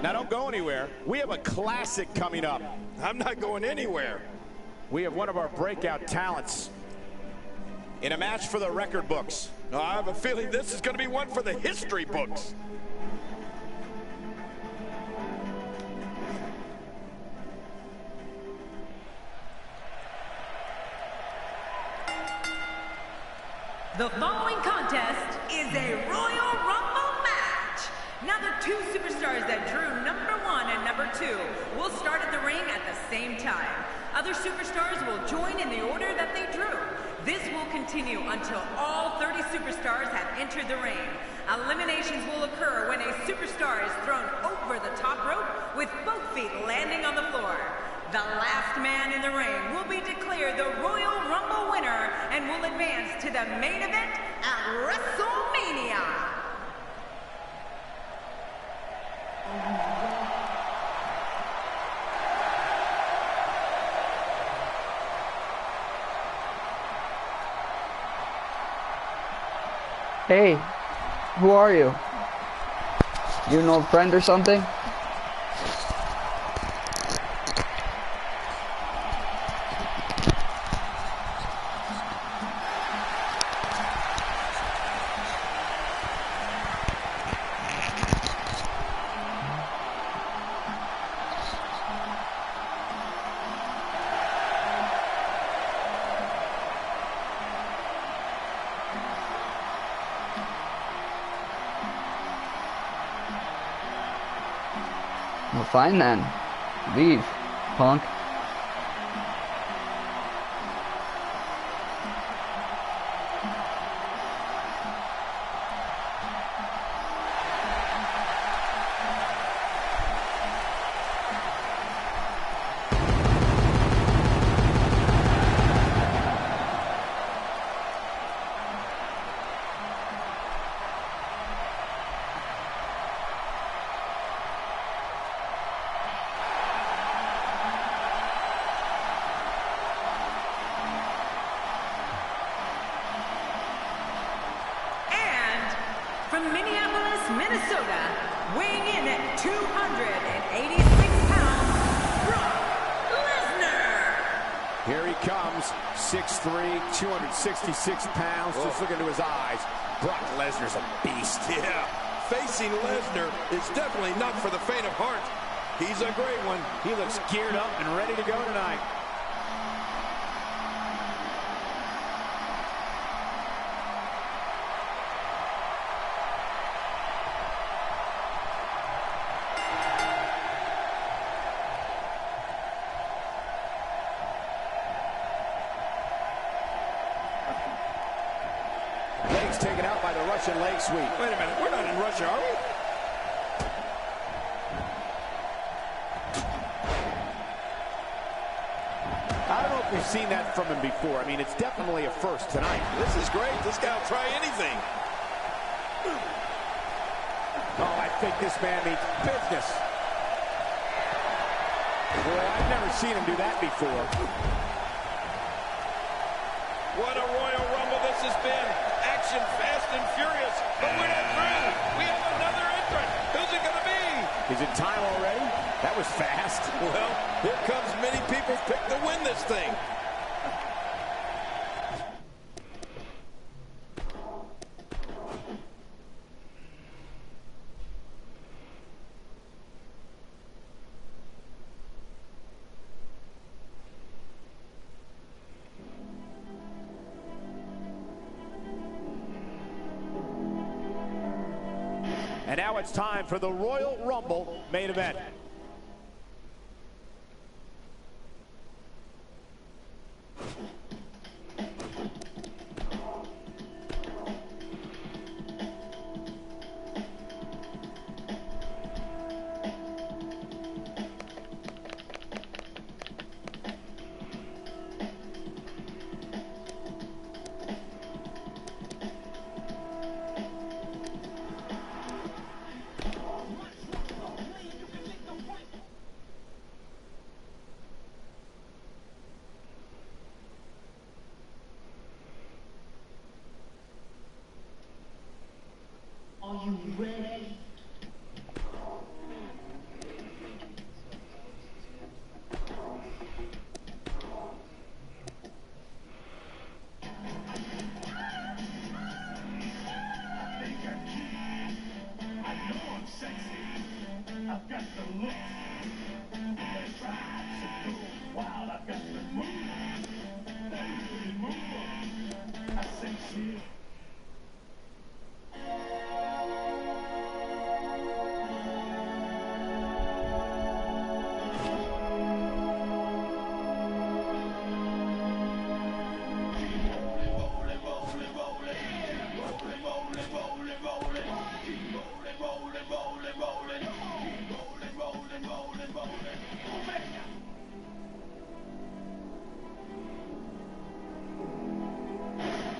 Now don't go anywhere. We have a classic coming up. I'm not going anywhere. We have one of our breakout talents in a match for the record books. I have a feeling this is going to be one for the history books. The following contest is a Royal Rumble match. Now the two superstars that drew number 1 and number 2 will start at the ring at the same time. Other superstars will join in the order that they drew. This will continue until all 30 superstars have entered the ring. Eliminations will occur when a superstar is thrown over the top rope with both feet landing on the floor. The last man in the ring will be declared the Royal Rumble winner and will advance to the main event at WrestleMania. Hey, who are you? You an old friend or something? Well, fine then. Leave, punk. From Minneapolis, Minnesota, weighing in at 286 pounds, Brock Lesnar. Here he comes, 6'3", 266 pounds. Just look into his eyes. Brock Lesnar's a beast. Yeah, facing Lesnar is definitely not for the faint of heart. He's a great one. He looks geared up and ready to go tonight. Legs taken out by the Russian leg sweep. Wait a minute, we're not in Russia, are we? I don't know if we've seen that from him before. I mean, it's definitely a first tonight. This is great. This guy will try anything. Oh, I think this man means business. Boy, I've never seen him do that before. What a Royal Rumble this has been. Action fast and furious. But we're not through. We have another entrant. Who's it going to be? Is it time already? That was fast. Well, here comes many people's pick to win this thing. And now it's time for the Royal Rumble main event.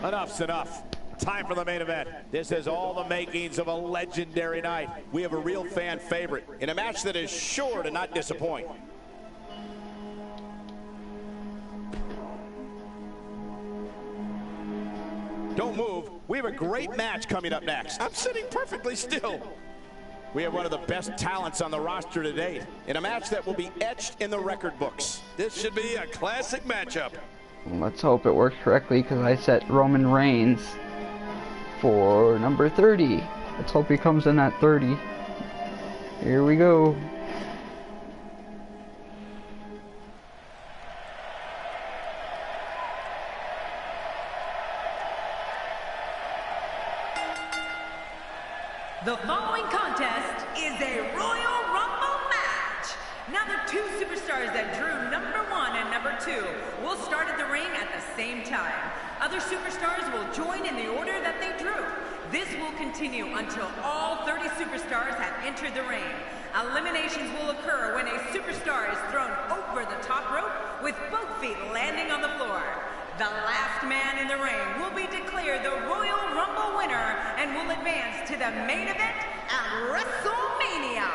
Enough's enough. Time for the main event. This has all the makings of a legendary night. We have a real fan favorite in a match that is sure to not disappoint. Don't move. We have a great match coming up next. I'm sitting perfectly still. We have one of the best talents on the roster to date in a match that will be etched in the record books. This should be a classic matchup. Let's hope it works correctly, because I set Roman Reigns for number 30. Let's hope he comes in at 30. Here we go. The following contest is a Royal Rumble match. Now the two superstars that drew number 1 and number 2 will start at the ring at the same time. Other superstars will join in the order that they drew. This will continue until all 30 superstars have entered the ring. Eliminations will occur when a superstar is thrown over the top rope with both feet landing on the floor. The last man in the ring will be declared the Royal Rumble winner and will advance to the main event at WrestleMania.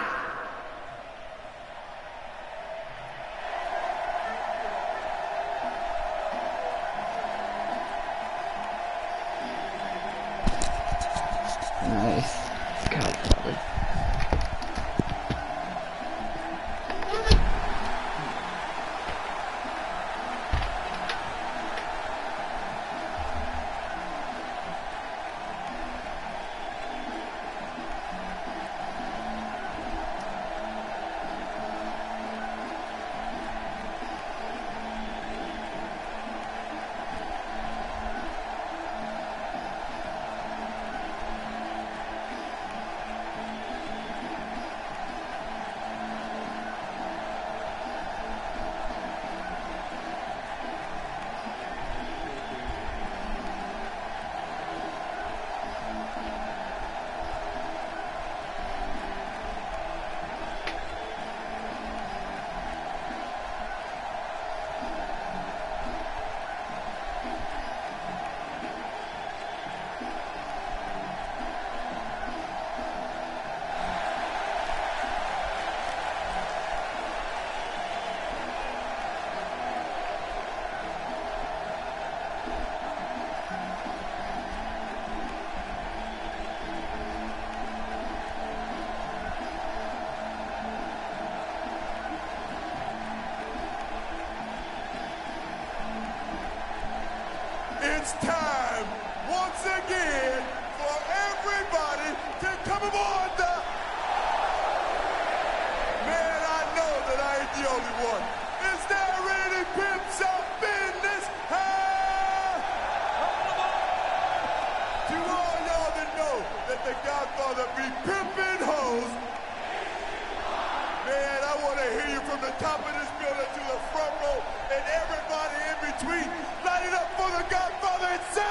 Nice. God, probably. It's time, once again, for everybody to come aboard the... Man, I know that I ain't the only one. Is there any pimps up in this house? To all y'all that know that the Godfather be pimping hoes, man, I want to hear you from the top of this building to the front row and everybody in between. Light it up for the Godfather and say...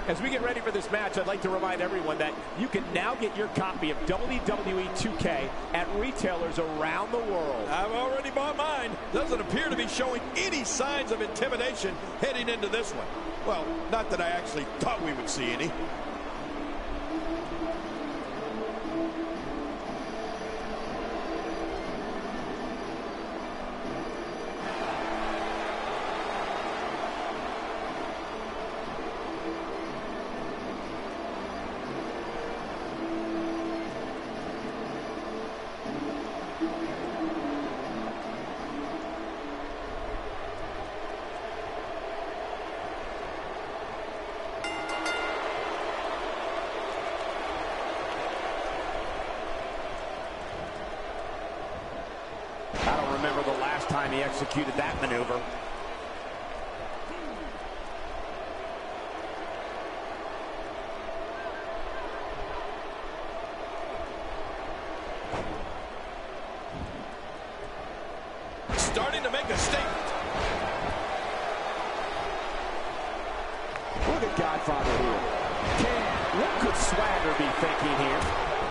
As we get ready for this match, I'd like to remind everyone that you can now get your copy of WWE 2K at retailers around the world. I've already bought mine. doesn't appear to be showing any signs of intimidation heading into this one. Well, not that I actually thought we would see any. Remember the last time he executed that maneuver. Starting to make a statement. Look at Godfather here. What could Swagger be thinking here?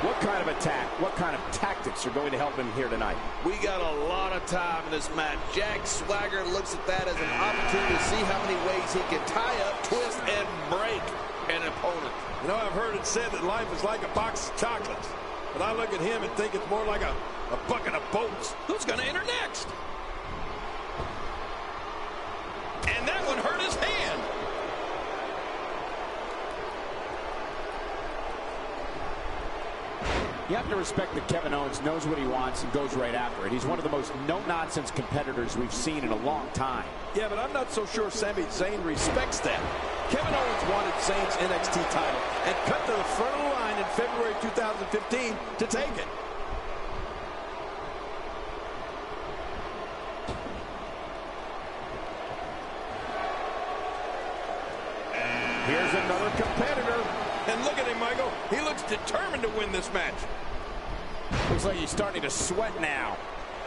What kind of attack, what kind of tactics are going to help him here tonight? We got a lot of time in this match. Jack Swagger looks at that as an opportunity to see how many ways he can tie up, twist, and break an opponent. You know, I've heard it said that life is like a box of chocolates. But I look at him and think it's more like a bucket of bolts. Who's going to enter next? And that one hurt his hand. You have to respect that Kevin Owens knows what he wants and goes right after it. He's one of the most no-nonsense competitors we've seen in a long time. Yeah, but I'm not so sure Sami Zayn respects that. Kevin Owens wanted Zayn's NXT title and cut to the front of the line in February 2015 to take it. Here's another competitor. And look at him, Michael. He looks determined to win this match. Looks like he's starting to sweat now.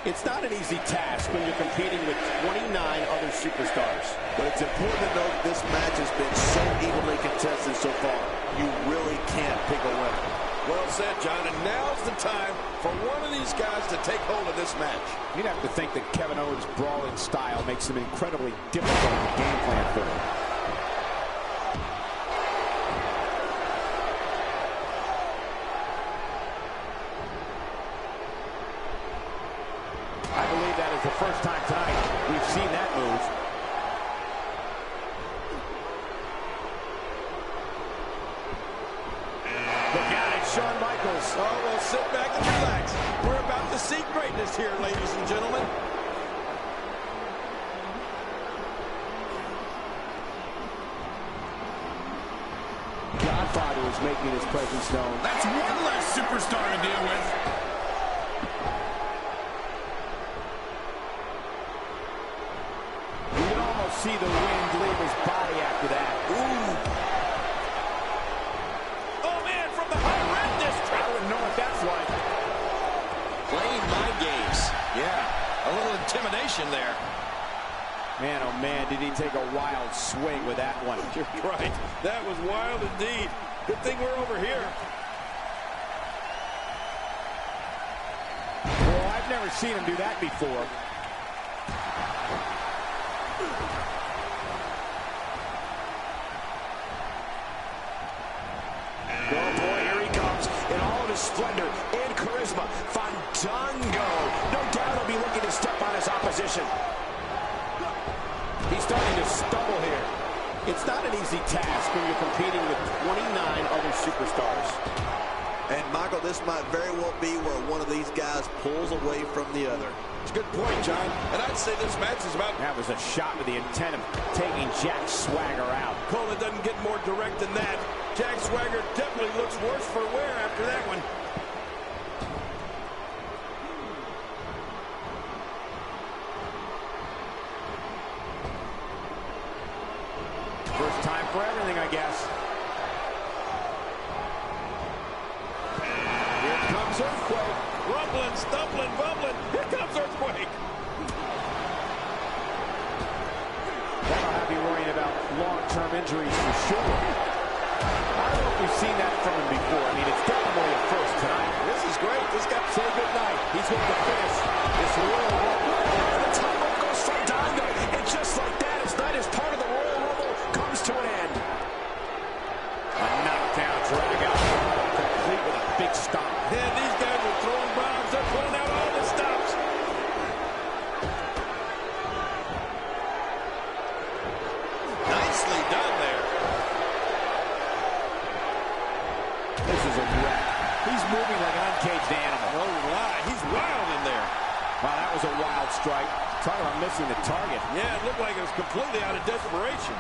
It's not an easy task when you're competing with 29 other superstars. But it's important to note this match has been so evenly contested so far. You really can't pick a winner. Well said, John. And now's the time for one of these guys to take hold of this match. You'd have to think that Kevin Owens' brawling style makes him incredibly difficult to game plan for him. I believe that is the first time tonight we've seen that move. Look out at Shawn Michaels. Oh, well, sit back and relax. We're about to see greatness here, ladies and gentlemen. Godfather is making his presence known. That's one less superstar to deal with. You can almost see the wind leave his body after that. Ooh. Oh, man, from the high red district. I wouldn't know what that's like. Playing mind games. Yeah, a little intimidation there. Man, oh man, did he take a wild swing with that one. You're right. That was wild indeed. Good thing we're over here. Well, I've never seen him do that before. Oh boy, here he comes in all of his splendor and charisma. Fandango. No doubt he'll be looking to step on his opposition. He's starting to stumble here. It's not an easy task when you're competing with 29 other superstars. And Michael, this might very well be where one of these guys pulls away from the other. It's a good point, John. And I'd say this match is about... That was a shot with the intent of taking Jack Swagger out. Cole, it doesn't get more direct than that. Jack Swagger definitely looks worse for wear after that one. First time for everything, I guess. Here comes Earthquake. Rumbling, stumbling, bumbling. Here comes Earthquake. That'll have you worrying about long-term injuries for sure. I don't know if we've seen that from him before. I mean, it's definitely a first tonight. This is great. This guy say good night. He's going to finish this Royal Rumble. The title goes from Donda. And just like that, his night as part of the Royal Rumble comes to an end. A knockdown drag out, complete with a big stomp. And these guys are throwing bombs. They're pulling out all the stops. Nicely done there. This is a wreck. He's moving like an uncaged animal. No lie. He's wild in there. Wow, that was a wild strike. Talk about missing the target. Yeah, it looked like it was completely out of desperation.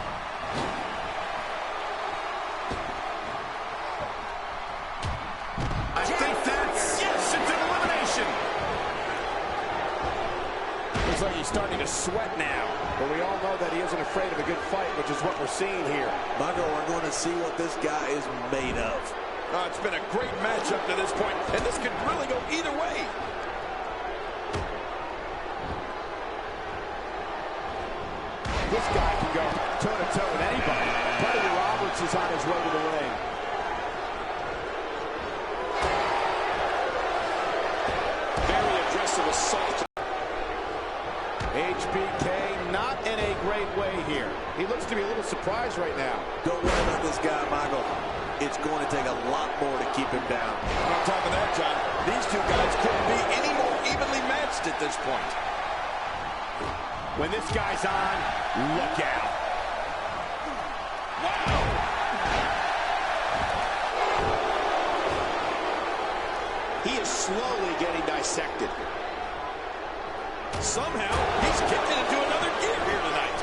I think that's... Yes, it's an elimination. Looks like he's starting to sweat now. But we all know that he isn't afraid of a good fight, which is what we're seeing here. Michael, we're going to see what this guy is made of. Oh, it's been a great match up to this point, and this could really go either way. This guy can go toe-to-toe with anybody. Buddy Roberts is on his way to the ring. Very aggressive assault. HBK not in a great way here. He looks to be a little surprised right now. Don't worry about this guy, Michael. It's going to take a lot more to keep him down. And on top of that, John, these two guys couldn't be any more evenly matched at this point. When this guy's on, look out. Wow! He is slowly getting dissected. Somehow, he's kicked it into another gear here tonight.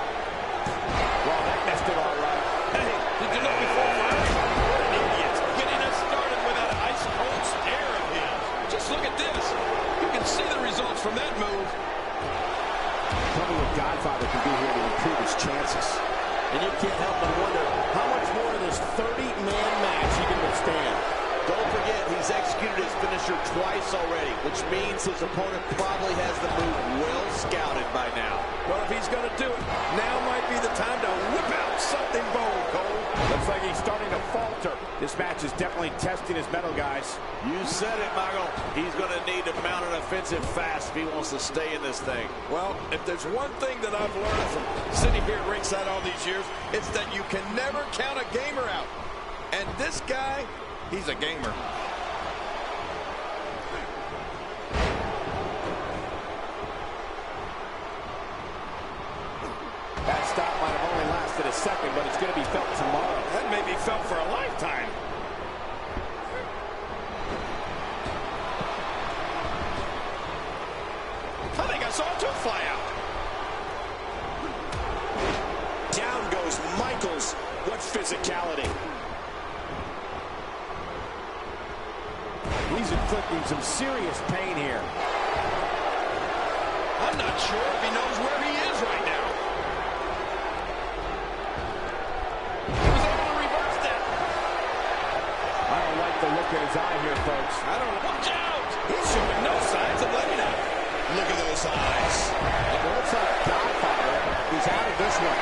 Well, that messed it all right. Hey, did you know before? What an idiot. Getting us started with that ice-cold stare of his. Just look at this. You can see the results from that move. Tell me what Godfather can do here to improve his chances. And you can't help but wonder how much more of this 30-man match he can withstand. Don't forget, he's executed his finisher twice already, which means his opponent probably has the move well scouted by now. But if he's going to do it, now might be the time to whip out something bold, Cole. Looks like he's starting to falter. This match is definitely testing his mettle, guys. You said it, Michael. He's going to need to mount an offensive fast if he wants to stay in this thing. Well, if there's one thing that I've learned from sitting here at ringside all these years, it's that you can never count a gamer out. And this guy, he's a gamer. That stop might have only lasted a second, but it's going to be felt tomorrow. That may be felt for a lifetime. I think I saw a tooth fly out. Down goes Michaels. What physicality. He's inflicting some serious pain here. I'm not sure if he knows where he is right now. He was able to reverse that. I don't like the look in his eye here, folks. I don't know. Watch out! He's showing no signs of letting up. Look at those eyes. It looks like Godfather. He's out of this one.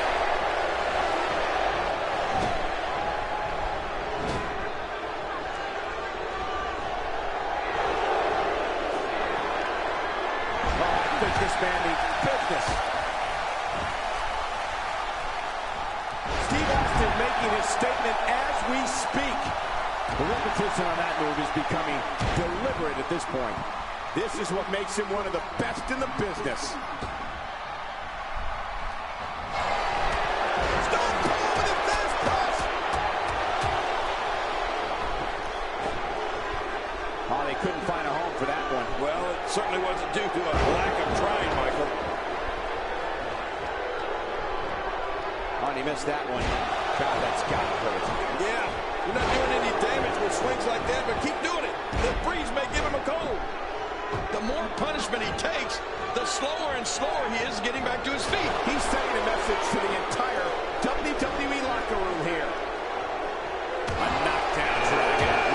This man needs business. Steve Austin making his statement as we speak. The repetition on that move is becoming deliberate at this point. This is what makes him one of the best in the business. Stone Cold with a fast push. Oh, they couldn't find a home for that one. Well, it certainly wasn't due to a lack of trying, Michael. Oh, and he missed that one. God, that's got to hurt. Yeah, you're not doing any damage with swings like that, but keep doing it. The breeze may give him a cold. The more punishment he takes, the slower and slower he is getting back to his feet. He's sending a message to the entire WWE locker room here. A knockdown drag out.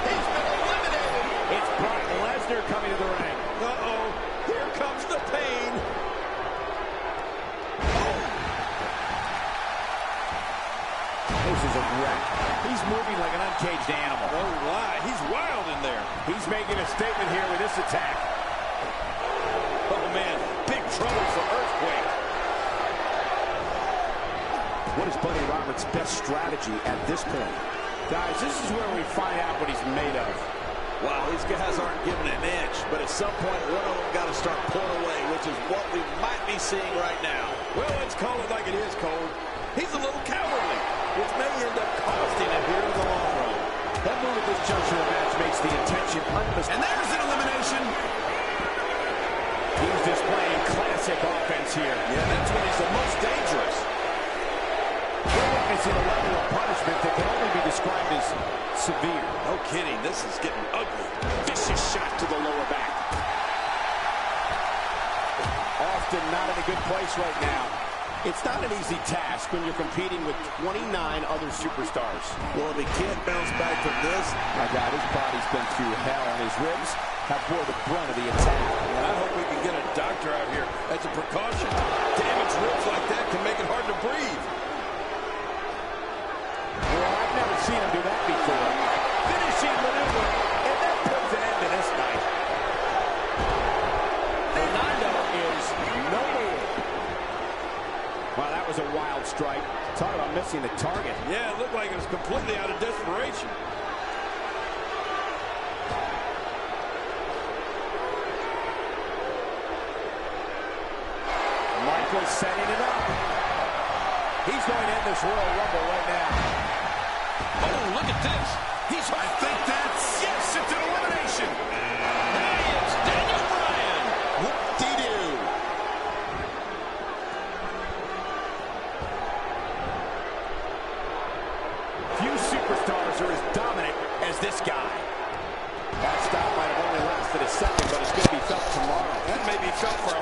He's been eliminated. It's Brock Lesnar coming to the ring. Uh-oh. Here comes the pain. This is a wreck. He's moving like an uncaged animal. Oh, my. He's wild in there. He's making a statement here with this attack. Oh, man. Big trouble for Earthquake. What is Buddy Roberts' best strategy at this point? Guys, this is where we find out what he's made of. Wow, these guys aren't giving an inch, but at some point, one of them got to start pulling away, which is what we might be seeing right now. Well, let's call it like it is, Cole. He's a little cowardly, which may end up costing him here in the long run. That move at this juncture of the match makes the intention unmistakable. And there's an elimination. He's displaying classic offense here. Yeah, that's when he's the most dangerous. We're witnessing a level of punishment that can only be described as severe. No kidding, this is getting ugly. Vicious shot to the lower back. Austin not in a good place right now. It's not an easy task when you're competing with 29 other superstars. Well, if he can't bounce back from this, my God, his body's been through hell, and his ribs have bore the brunt of the attack. And I hope we can get a doctor out here as a precaution. Damaged ribs like that can make it hard to breathe. Well, I've never seen him do that before. Finishing maneuver, and that puts an end to this night. Fernando is no more. Wow, that was a wild strike. Talk about missing the target. Yeah, it looked like it was completely out of desperation. Michael's setting it up. He's going to end this Royal Rumble right now. Oh, look at this. I think that's... Yes, it's an elimination. Hey, it's Daniel Bryan. Whoop-dee-doo. Few superstars are as dominant as this guy. That stop might have only lasted a second, but it's going to be felt tomorrow. That may be felt for a